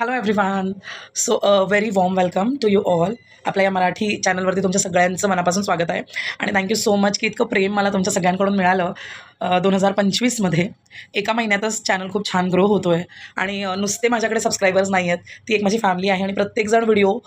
Hello everyone. So very warm welcome to you all. आपल्या या मराठी चॅनलवरती तुमच्या सगळ्यांचं मनापासून स्वागत आहे आणि थँक्यू सो मच की इतकं प्रेम मला तुमच्या सगळ्यांकडून मिळालं. 2025मध्ये एका महिन्यातच चॅनल खूप छान ग्रो होतो आहे आणि नुसते माझ्याकडे सबस्क्रायबर्स नाही आहेत, ती एक माझी फॅमिली आहे आणि प्रत्येकजण व्हिडिओ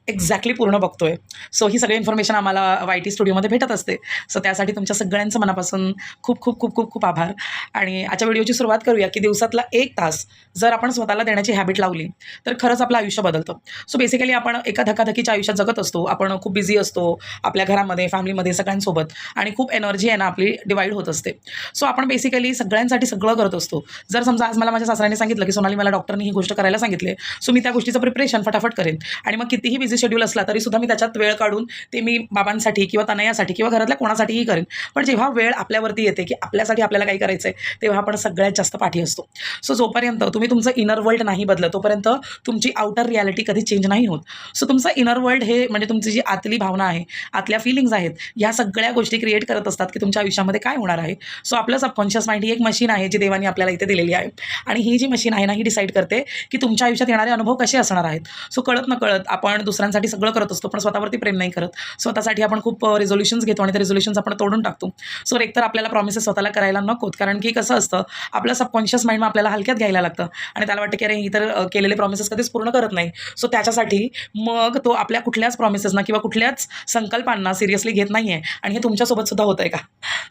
एक्झॅक्टली पूर्ण बघतो आहे. सो ही सगळी इन्फॉर्मेशन आम्हाला YT स्टुडिओमध्ये भेटत असते. सो त्यासाठी तुमच्या सगळ्यांचं मनापासून खूप खूप खूप खूप खूप आभार. आणि आजच्या व्हिडिओची सुरुवात करूया की दिवसातला 1 तास जर आपण स्वतःला देण्याची हॅबिट लावली तर खरंच आपलं आयुष्य बदलतं. सो बेसिकली आपण एका धकाधकीच्या आयुष्यात जगत असतो. आपण खूप बिझी असतो आपल्या घरामध्ये, फॅमिलीमध्ये सगळ्यांसोबत आणि खूप एनर्जी आहे ना आपली डिवाईड होत असते. सो आपण बेसिकली सगळ्यांसाठी सगळं करत असतो. जर समजा आज मला माझ्या सासऱ्याने सांगितलं की सोनाली मला डॉक्टरनी ही गोष्ट करायला सांगितली, सो मी त्या गोष्टीचं प्रिपरेशन फटाफट करेन आणि मग कितीही बिझी शेड्यूल असला तरीसुद्धा मी त्याच्यात वेळ काढून ते मी बाबांसाठी किंवा तनयासाठी किंवा घरातल्या कोणासाठीही करेन. पण जेव्हा वेळ आपल्यावरती येते की आपल्यासाठी आपल्याला काही करायचं आहे तेव्हा आपण सगळ्यात जास्त पाठी असतो. सो जोपर्यंत तुम्ही तुमचं इनर वर्ल्ड नाही बदलत तोपर्यंत तुमची आउटर रियालिटी कधी चेंज नाही होत. सो तुमचं इनर वर्ल्ड हे म्हणजे तुमची जी आतली भावना आहे, आतल्या फिलिंग्स आहेत, ह्या सगळ्या गोष्टी क्रिएट करत असतात की तुमच्या आयुष्यामध्ये काय होणार आहे. सो आपलं सबकॉन्शियस माइंड ही एक मशीन आहे जी देवानी आपल्याला इथे दिलेली आहे आणि ही जी मशीन आहे ना ही डिसाईड करते की तुमच्या आयुष्यात येणारे अनुभव कसे असणार आहेत. सो कळत नकळत आपण दुसऱ्यांसाठी सगळं करत असतो पण स्वतःवरती प्रेम नाही करत. स्वतःसाठी आपण खूप रिझोल्युशन्स घेतो आणि ते रिझोल्युशन्स आपण तोडून टाकतो. सो एकतर आपल्याला प्रॉमिसेस स्वतःला करायला नकोत, कारण की कसं असतं आपलं सबकॉन्शियस माइंड आपल्याला हलक्यात घ्यायला लागतं आणि त्याला वाटतं की अरे ही तर केलेले प्रॉमिसेस कधीच पूर्ण करत नाही. सो त्याच्यासाठी मग तो आपल्या कुठल्याच प्रॉमिसेसना किंवा कुठल्याच संकल्पांना सिरियसली घेत नाही आहे आणि हे तुमच्यासोबत सुद्धा होतं आहे का?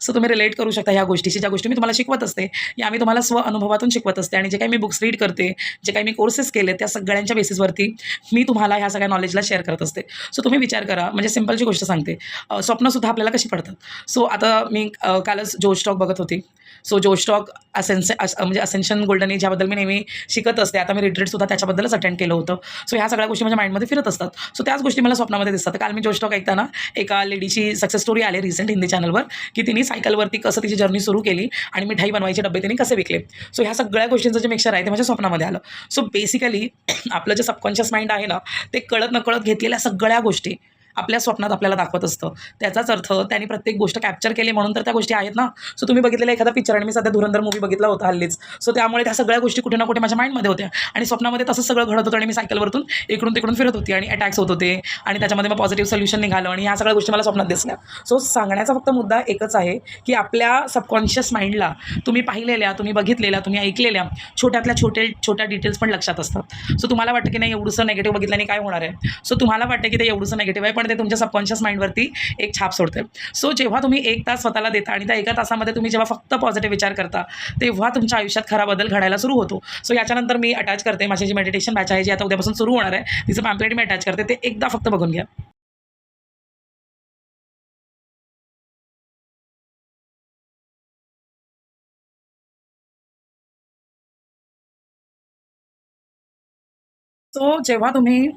सो तुम्ही रिलेट करू शकता ह्या गोष्टीशी. ज्या गोष्टी मी तुम्हाला शिकवत असते या मी तुम्हाला स्व अनुभवातून शिकवत असते आणि जे काही मी बुक्स रीड करते, जे काही मी कोर्सेस केले त्या सगळ्यांच्या बेसिसवरती मी तुम्हाला ह्या सगळ्या नॉलेजला शेअर करत असते. सो तुम्ही विचार करा, म्हणजे सिंपलची गोष्ट सांगते, स्वप्नसुद्धा आपल्याला कशी पडतात. सो आता मी कालच जोश टॉक बघत होती. सो जोश टॉक म्हणजे असेन्शन गोल्डन एज ह्याबद्दल मी नेहमी शिकत असते. आता मी रिट्रीटसुद्धा त्याच्याबद्दलच अटेंड केलं होतं. सो ह्या सगळ्या गोष्टी माझ्या माइंडमध्ये फिरत असतात. सो त्याच गोष्टी मला स्वप्नामध्ये दिसतात. काल मी जोश टॉक ऐकताना एका लेडीची सक्सेस स्टोरी आली रिसेंट हिंदी चॅनलवर की तिने सायकलवरती कसं तिची जर्नी सुरू केली आणि मिठाई बनवायचे डब्बे तिने कसे विकले. सो ह्या सगळ्या गोष्टींचं जे मिक्सर आहे ते माझ्या स्वप्नामध्ये आलं. सो बेसिकली आपलं जे सबकॉन्शियस माइंड आहे ना ते कळत नकळत घेतलेल्या सगळ्या गोष्टी आपल्या स्वप्नात आपल्याला दाखवत असतं. त्याचाच अर्थ त्यांनी प्रत्येक गोष्ट कॅप्चर केली म्हणून तर त्या गोष्टी आहेत ना. सो तुम्ही बघितलेला एखादा पिक्चर, आणि मी सध्या धुरंधर मूवी बघितला होता हल्लीच. सो त्यामुळे त्या सगळ्या गोष्टी कुठे ना कुठे माझ्या माइंडमध्ये होत्या आणि स्वप्नामध्ये तसं सगळं घडत होतं आणि मी सायकलवरतून इकडून तिकडून फिरत होती आणि अटॅक्स होत होते आणि त्याच्यामध्ये मग पॉझिटिव्ह सोल्युशन निघालं आणि ह्या सगळ्या गोष्टी मला स्वप्नात दिसल्या. सो सांगण्याचा फक्त मुद्दा एकच आहे की आपल्या सबकॉन्शियस माइंडला तुम्ही पाहिलेल्या, तुम्ही बघितलेल्या, तुम्ही ऐकलेल्या छोट्यातल्या छोट्या डिटेल्स पण लक्षात असतात. सो तुम्हाला वाटतं की नाही एवढंसं नेगेटिव्ह बघितल्याने काय होणार आहे. सो तुम्हाला वाटतं की ते एवढंसं नेगेटिव्ह आहे पण ते तुमच्या सबकॉन्शियस माइंडवरती एक छाप सोडते. सो जेव्हा तुम्ही 1 तास स्वतःला देता आणि त्या 1 तासामध्ये तुम्ही जेव्हा फक्त पॉझिटिव्ह विचार करता तेव्हा तुमच्या आयुष्यात खरा बदल घडायला सुरू होतो. सो याच्यानंतर मी अटॅच करते माझी जी मेडिटेशन बॅच आहे जी आता उद्यापासून सुरू होणार आहे, तिचं पॅम्पलेट मी अटॅच करते, ते एकदा फक्त बघून घ्या. सो जेव्हा तुम्ही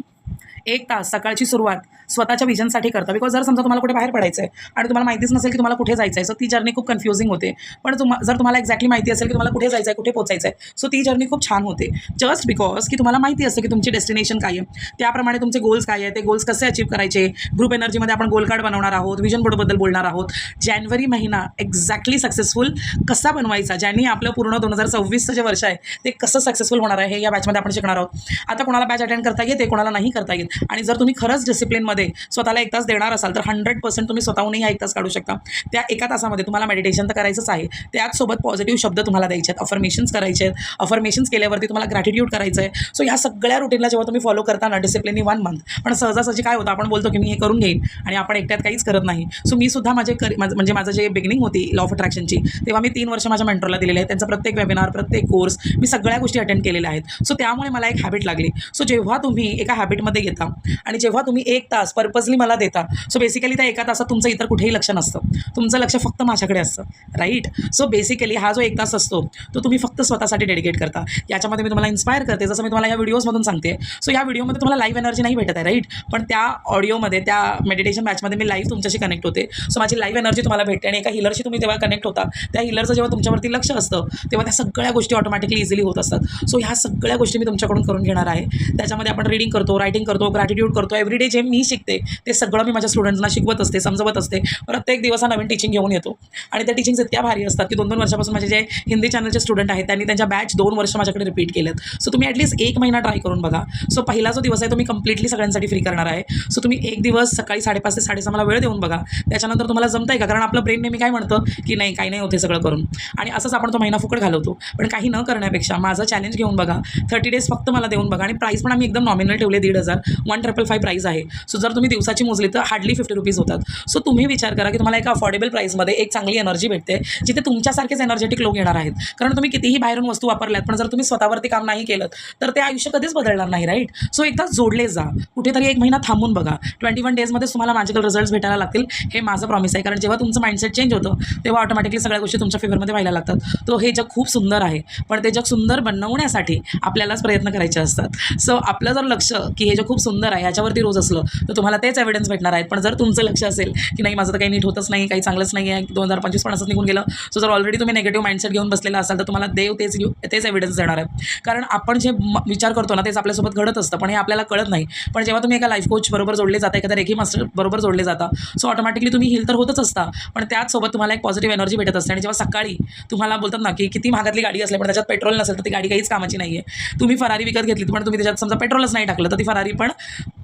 1 तास सकाळची सुरुवात स्वतःच्या विजनसाठी करता, बिकॉज जर समजा तुम्हाला कुठे बाहेर पडायचं आहे आणि तुम्हाला माहितीच नसेल की तुम्हाला कुठे जायचं आहे, सो ती जर्नी खूप कन्फ्युजिंग होते. पण जर तुम्हाला एक्झॅक्टली माहिती असेल की तुम्हाला कुठे जायचं आहे, कुठे पोचायचं आहे, सो ती जर्नी खूप छान होते. जस्ट बिकॉज की तुम्हाला माहिती असते की तुमची डेस्टिनेशन काय आहे, त्याप्रमाणे तुमचे गोल्स काय आहे, ते गोल्स कसे अचीव्ह करायचे. ग्रुप एनर्जीमध्ये आपण गोल कार्ड बनवणार आहोत, विजन बोर्डबद्दल बोलणार आहोत. जानेवारी महिना एक्झॅक्टली सक्सेसफुल कसा बनवायचा, ज्यांनी आपलं पूर्ण 2026चं जे वर्ष आहे ते कसं सक्सेसफुल होणार आहे हे या बॅचमध्ये आपण शिकणार आहोत. आता कोणाला बॅच अटेंड करता येते, कोणाला नाही करता येत, आणि जर तुम्ही खरंच डिसिप्लिनमध्ये स्वतःला 1 तास देणार असाल तर 100% तुम्ही स्वतःहूनही 1 तास काढू शकता. त्या 1 तासामध्ये तुम्हाला मेडिटेशन तर करायचंच आहे, त्याचसोबत पॉझिटिव्ह शब्द तुम्हाला द्यायचे आहेत, अफर्मेशन्स करायचे आहेत. अफर्मेशन्स केल्यावरती तुम्हाला ग्रॅटिट्यूड करायचं आहे. सो ह्या सगळ्या रुटीनला जेव्हा तुम्ही फॉलो करताना डिसिप्लिननी 1 मंथ, पण सहजासहजी काय होतं आपण बोलतो की मी हे करून घेईन आणि आपण एकट्यात काहीच करत नाही. सो मी सुद्धा म्हणजे माझं जे बिगिनिंग होती लॉ ऑफ अट्रॅक्शनची तेव्हा मी 3 वर्ष माझ्या मेंटरला दिलेले आहेत. त्यांचा प्रत्येक वेबिनार, प्रत्येक कोर्स मी सगळ्या गोष्टी अटेंड केलेल्या आहेत. सो त्यामुळे मला एक हॅबिट लागली. सो जेव्हा तुम्ही एका हॅबिटमध्ये घेता आणि जेव्हा तुम्ही 1 तास पर्पजली मला देता, सो बेसिकली त्या 1 तासात तुमचं इतर कुठेही लक्ष नसतं, तुमचं लक्ष फक्त माझ्याकडे असतं, राईट. सो बेसिकली हा जो 1 तास असतो तो तुम्ही फक्त स्वतःसाठी डेडिकेट करता. याच्यामध्ये मी तुम्हाला इन्स्पायर करते, जसं मी तुम्हाला या व्हिडिओजमधून सांगते. सो या व्हिडिओमध्ये तुम्हाला लाईव्ह एनर्जी नाही भेटत आहे, राईट, पण त्या ऑडिओमध्ये, त्या मेडिटेशन बॅचमध्ये मी लाईव्ह तुमच्याशी कनेक्ट होते. सो माझी लाईव्ह एनर्जी तुम्हाला भेटते आणि एका हिलरशी तुम्ही तेव्हा कनेक्ट होता. त्या हिलरचं जेव्हा तुमच्यावरती लक्ष असतं तेव्हा त्या सगळ्या गोष्टी ऑटोमॅटिकली इझिली होत असतात. सो ह्या सगळ्या गोष्टी मी तुमच्याकडून करून घेणार आहे. त्याच्यामध्ये आपण रीडिंग करतो, रायटिंग करतो, ग्रॅटिट्यूड करतो. एव्हरीडे जे मी शिकते ते सगळं मी माझ्या स्टुडंट्सना शिकवत असते, समजवत असते. प्रत्येक दिवस हा नवीन टीचिंग घेऊन येतो आणि त्या टीचिंग्स इतक्या भारी असतात की 2-2 वर्षापासून माझे जे हिंदी चॅनलचे स्टुडंट आहेत त्यांनी त्यांच्या बॅच 2 वर्ष माझ्याकडे रिपीट केलेत. सो तुम्ही ॲटलीस्ट 1 महिना ट्राय करून बघा. सो पहिला जो दिवस आहे तो मी कम्प्लिटली सगळ्यांसाठी फ्री करणार आहे. सो तुम्ही 1 दिवस सकाळी 5:30 ते 6:30 मला वेळ देऊन बघा. त्याच्यानंतर तुम्हाला जमतंय का? कारण आपलं ब्रेन नेहमी काय म्हणतं की नाही, काही नाही होते सगळं करून, आणि असंच आपण तो महिना फुकट घालवतो. पण काही न करण्यापेक्षा माझं चॅलेंज घेऊन बघा. 30 डेज फक्त मला देऊन बघा. आणि प्राईस पण आम्ही एकदम नॉमिनल ठेवले, 1,500 1,555 प्राईस आहे. सो जर तुम्ही दिवसाची मोजली तर हार्डली ₹50 होतात. सो तुम्ही विचार करा की तुम्हाला एका अफोर्डेबल प्राईसमध्ये एक चांगली एनर्जी भेटते, जिथे तुमच्यासारखेच एनर्जेटिक लोक येणार आहेत. कारण तुम्ही कितीही बाहेरून वस्तू वापरल्यात, पण जर तुम्ही स्वतःवरती काम नाही केलं तर ते आयुष्य कधीच बदलणार नाही, राईट? सो एकदा जोडले जा, कुठेतरी 1 महिना थांबून बघा. 21 डेजमध्येच तुम्हाला मॅजिकल रिझल्ट्स भेटायला लागतील, हे माझं प्रॉमिस आहे. कारण जेव्हा तुमचं माइंडसेट चेंज होतं तेव्हा ऑटोमॅटिकली सगळ्या गोष्टी तुमच्या फेवरमध्ये व्हायला लागतात. तो हे जग खूप सुंदर आहे, पण ते जग सुंदर बनवण्यासाठी आपल्यालाच प्रयत्न करायचे असतात. सो आपलं जर लक्ष की हे जग खूप सुंदर आहे ह्याच्यावरती रोज असलं तर तुम्हाला तेच एव्हिडन्स भेटणार आहेत. पण जर तुमचं लक्ष असेल की नाही, माझं तर काही नीट होतच नाही, काही चांगलंच नाही आहे, 2025 पण असंच निघून गेलं, सो जर ऑलरेडी तुम्ही निगेटिव्ह माइंडसेट घेऊन बसलेला असाल तर तुम्हाला देव तेच एव्हिडन्स देणार आहे. कारण आपण जे विचार करतो ना तेच आपल्यासोबत घडत असतं, पण हे आपल्याला कळत नाही. पण जेव्हा तुम्ही एका लाईफ कोच बरोबर जोडले जाता, एखाद्या रेकी मास्टर बरोबर जोडले जाता, सो ऑटोमॅटिकली तुम्ही हील तर होतच असता, पण त्याचसोबत तुम्हाला एक पॉझिटिव्ह एनर्जी भेटत असते. आणि जेव्हा सकाळी तुम्हाला बोलतात ना की किती महागातली गाडी असली पण त्याच्यात पेट्रोल नसेल तर ती गाडी काहीच कामाची नाही आहे. तुम्ही फरारी विकत घेतली पण तुम्ही त्याच्यात समजा पेट्रोलच नाही टाकलं तर ती फरारी पण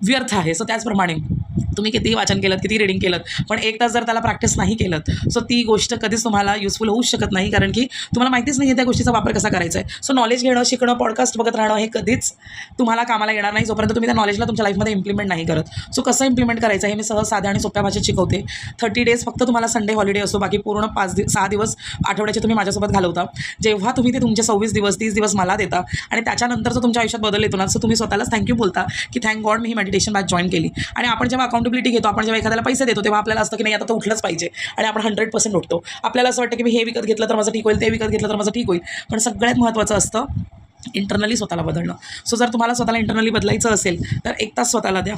व्यर्थ आहे. सो त्याचप्रमाणे तुम्ही कितीही वाचन केलं, किती रीडिंग केलं, पण 1 तास जर त्याला प्रॅक्टिस नाही केलं सो ती गोष्ट कधीच तुम्हाला युजफुल होऊच शकत नाही. कारण की तुम्हाला माहितीच नाही आहे त्या गोष्टीचा वापर कसा करायचा आहे. सो नॉलेज घेणं, शिकणं, पॉडकास्ट बघत राहणं हे कधीच तुम्हाला कामाला येणार नाही जोपर्यंत तुम्ही त्या नॉलेजला तुमच्या लाईफमध्ये इम्प्लिमेंट नाही करत. सो कसं इम्प्लिमेंट करायचं हे मी सहज साध्या आणि सोप्या भाषेत शिकवते. 30 डेज फक्त तुम्हाला संडे हॉलिडे असो, बाकी पूर्ण 6 दिवस आठवड्याचे तुम्ही माझ्यासोबत घालवता. जेव्हा तुम्ही ते तुमचे 26 दिवस 30 दिवस मला देता आणि त्याच्यानंतर जर तुमच्या आयुष्यात बदल येतो ना, सो तुम्ही स्वतःलाच थँक्यू बोलता की थँक गॉड मी ही मेडिटेशन बॅच जॉईन केली. आणि आपण जेव्हा अकाउंटेबिलिटी घेतो, आपण जेव्हा एखाद्याला पैसे देतो तेव्हा आपल्याला असतं की नाही आता तो उठलंच पाहिजे आणि आपण 100% उठतो. आपल्याला असं वाटतं की मी हे विकत घेतलं तर माझं ठीक होईल, ते विकत घेतलं तर माझं ठीक होईल. पण सगळ्यात महत्त्वाचं असतं इंटरनली स्वतःला बदलणं. सो जर तुम्हाला स्वतःला इंटरनली बदलायचं असेल तर 1 तास स्वतःला द्या,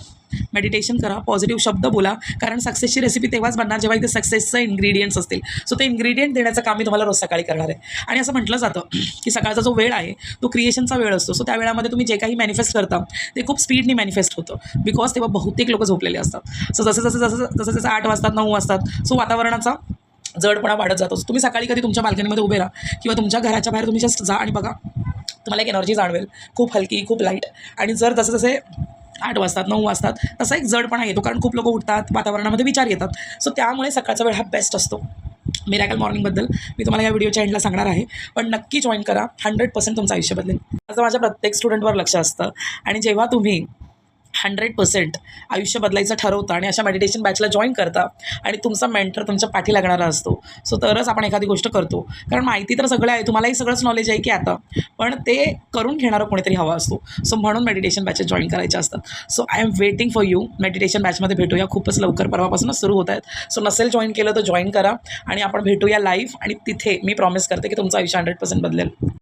मेडिटेशन करा, पॉझिटिव्ह शब्द बोला. कारण सक्सेसची रेसिपी तेव्हाच बनणार जेव्हा इथे सक्सेसचं इन्ग्रेडियंट्स असतील. सो ते इन्ग्रेडियंट देण्याचं काम मी तुम्हाला रोज सकाळी करणार आहे. आणि असं म्हटलं जातं की सकाळचा जो वेळ आहे तो क्रिएशनचा वेळ असतो. सो त्या वेळामध्ये तुम्ही जे काही मॅनिफेस्ट करता ते खूप स्पीडनी मॅनिफेस्ट होतं, बिकॉज तेव्हा बहुतेक लोक झोपलेले असतात. सो जसं 8 वाजतात 9 वाजतात सो वातावरणाचा जडपणा वाढत जातो. तुम्ही सकाळी कधी तुमच्या बाल्कनीमध्ये उभे राहा किंवा तुमच्या घराच्या बाहेर तुम्ही जस्ट जा आणि बघा, तुम्हाला एक एनर्जी जाणवेल, खूप हलकी, खूप लाईट. आणि जर जसे 8 वाजतात 9 वाजतात तसा एक जडपणा येतो, कारण खूप लोक उठतात, वातावरणामध्ये विचार येतात. सो त्यामुळे सकाळचा वेळ हा बेस्ट असतो. मिरॅकल मॉर्निंगबद्दल मी तुम्हाला या व्हिडिओच्या एंडला सांगणार आहे, पण नक्की जॉईन करा. 100% तुमचं आयुष्य बदलेल. असं माझ्या प्रत्येक स्टुडंटवर लक्ष असतं. आणि जेव्हा तुम्ही 100% आयुष्य बदलायचं ठरवता आणि अशा मेडिटेशन बॅचला जॉईन करता आणि तुमचा मेंटर तुमच्या पाठी लागणारा असतो, सो तरच आपण एखादी गोष्ट करतो. कारण माहिती तर सगळं आहे, तुम्हालाही सगळंच नॉलेज आहे की आता, पण ते करून घेणारं कोणीतरी हवा असतो. सो म्हणून मेडिटेशन बॅचेस जॉईन करायचे असतात. So I am waiting for you. Meditation बॅचमध्ये भेटूया खूपच लवकर, परवापासूनच सुरू होत आहेत. सो नसेल जॉईन केलं तर जॉईन करा आणि आपण भेटूया लाईव्ह. आणि तिथे मी प्रॉमिस करते की तुमचं आयुष्य 100% बदलेल.